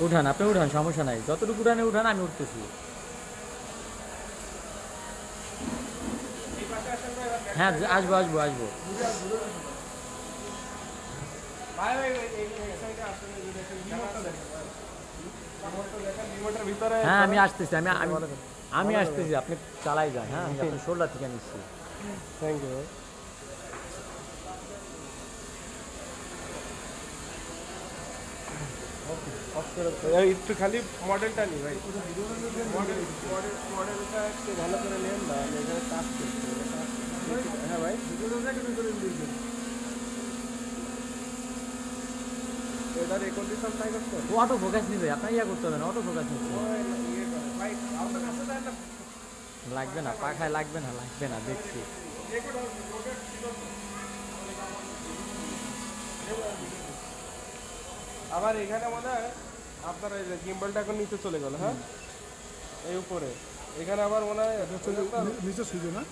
উঠান, আপনি উঠান, সমস্যা নাই, যতটুকু উঠানে উঠান, আমি উঠতেছি। হ্যাঁ, আসবো আসবো আসবো। হ্যাঁ, আমি আসতেছি, আমি আমি আমি আসতেছি, আপনি চালাই যান। হ্যাঁ, আমি আপনার শোল্ডার থেকে নিচ্ছি। থ্যাংক ইউ ভাই। একটু খালি মডেলটা নি ভাই, মডেলটা একটু ভালো করে নেন না, আমি এখানে কাজ করছি। হ্যাঁ ভাই, এটার রেকর্ডিশন ট্রাই করছেন? অটো ফোকাস নিবে, আপনার ইয়া করতে হবে না, অটো ফোকাস নিচ্ছে। ইয়ে করে ভাই, আপনার কাছে তো একটা লাগবে না, পাখায় লাগবে না, লাগবে না, দেখছি। আবার এখানে মনে হয় আপনার এই যে গিম্বলটা এখন নিচে চলে গেল। হ্যাঁ, এই উপরে এখানে আবার মনে হয় নিচে সুইচে না